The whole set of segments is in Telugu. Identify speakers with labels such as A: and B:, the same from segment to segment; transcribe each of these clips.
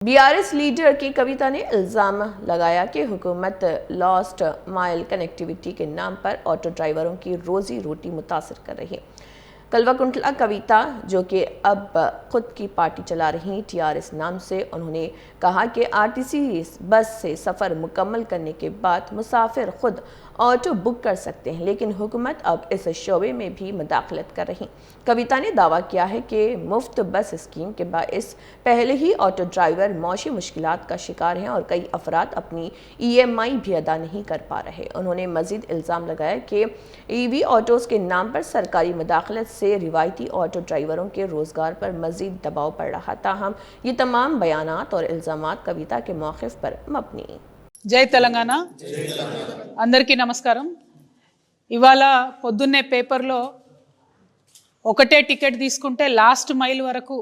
A: बीआरएस लीडर की कविता ने इल्ज़ाम लगाया कि हुकूमत लॉस्ट माइल कनेक्टिविटी के नाम पर ऑटो ड्राइवरों की रोजी रोटी मुतासर कर रही है। कलवाकुंतला कविता, जो कि अब खुद की पार्टी चला रही टीआरएस नाम से, उन्होंने कहा कि आरटीसी बस से सफ़र मुकम्मल करने के बाद मुसाफिर खुद ऑटो बुक कर सकते हैं, लेकिन हुकूमत अब इस शोबे में भी मुदाखलत कर रही। कविता ने दावा किया है कि मुफ्त बस स्कीम के बाइस पहले ही ऑटो ड्राइवर मौशी मुश्किलात का शिकार हैं और कई अफराद अपनी ईएमआई भी अदा नहीं कर पा रहे। उन्होंने मजीद इल्ज़ाम लगाया कि ईवी ऑटोज़ के नाम पर सरकारी मुदाखलत से रिवायती ऑटो ड्राइवरों के रोज़गार पर मजीद दबाव पड़ रहा। ताहम ये तमाम बयानात और इल्ज़ामात कविता के मौक़िफ़ पर मबनी।
B: జై తెలంగాణ అందరికీ నమస్కారం। ఇవాళ పొద్దున్నే పేపర్లో ఒకటే టికెట్ తీసుకుంటే లాస్ట్ మైల్ వరకు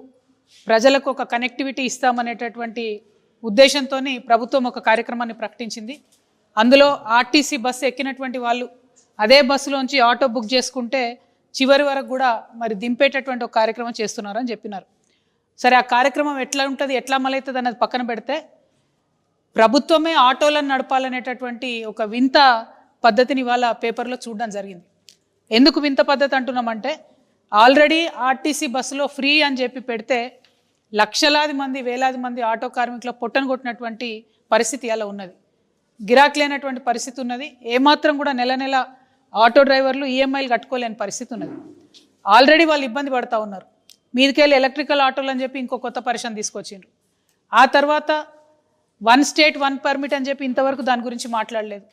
B: ప్రజలకు ఒక కనెక్టివిటీ ఇస్తామనేటటువంటి ఉద్దేశంతో ప్రభుత్వం ఒక కార్యక్రమాన్ని ప్రకటించింది। అందులో ఆర్టీసీ బస్సు ఎక్కినటువంటి వాళ్ళు అదే బస్సులోంచి ఆటో బుక్ చేసుకుంటే చివరి వరకు కూడా మరి దింపేటటువంటి ఒక కార్యక్రమం చేస్తున్నారని చెప్పినారు। సరే, ఆ కార్యక్రమం ఎట్లా ఉంటుంది, ఎట్లా అమలవుతుంది అన్నది పక్కన పెడితే, ప్రభుత్వమే ఆటోలను నడపాలనేటటువంటి ఒక వింత పద్ధతిని ఇవాళ పేపర్లో చూడడం జరిగింది। ఎందుకు వింత పద్ధతి అంటున్నామంటే, ఆల్రెడీ ఆర్టీసీ బస్సులో ఫ్రీ అని చెప్పి పెడితే లక్షలాది మంది వేలాది మంది ఆటో కార్మికుల పొట్టను కొట్టినటువంటి పరిస్థితి అలా ఉన్నది, గిరాకీ లేనటువంటి పరిస్థితి ఉన్నది। ఏమాత్రం కూడా నెల నెల ఆటో డ్రైవర్లు ఈఎంఐలు కట్టుకోలేని పరిస్థితి ఉన్నది। ఆల్రెడీ వాళ్ళు ఇబ్బంది పడుతూ ఉన్నారు। మీదికెళ్ళి ఎలక్ట్రికల్ ఆటోలు అని చెప్పి ఇంకో కొత్త పరిశ్రమ తీసుకొచ్చిండ్రు। ఆ తర్వాత 1 స్టేట్ 1 పర్మిట్ అని చెప్పి ఇంతవరకు దాని గురించి మాట్లాడలేదు।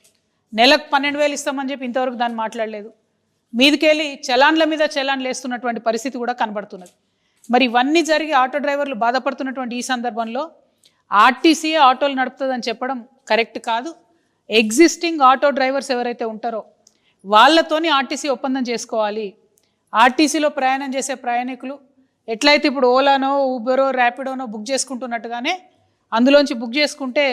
B: నెలకు 12,000 ఇస్తామని చెప్పి ఇంతవరకు దాన్ని మాట్లాడలేదు। మీదికెళ్ళి చలాన్ల మీద చలాన్లు వేస్తున్నటువంటి పరిస్థితి కూడా కనబడుతున్నది। మరి ఇవన్నీ జరిగి ఆటో డ్రైవర్లు బాధపడుతున్నటువంటి ఈ సందర్భంలో ఆర్టీసీయే ఆటోలు నడుపుతుందని చెప్పడం కరెక్ట్ కాదు। ఎగ్జిస్టింగ్ ఆటో డ్రైవర్స్ ఎవరైతే ఉంటారో వాళ్ళతోని ఆర్టీసీ ఒప్పందం చేసుకోవాలి। ఆర్టీసీలో ప్రయాణం చేసే ప్రయాణికులు ఎట్లయితే ఇప్పుడు ఓలానో ఊబరో ర్యాపిడోనో బుక్ చేసుకుంటున్నట్టుగానే అందులోంచి బుక్ చేసుకుంటే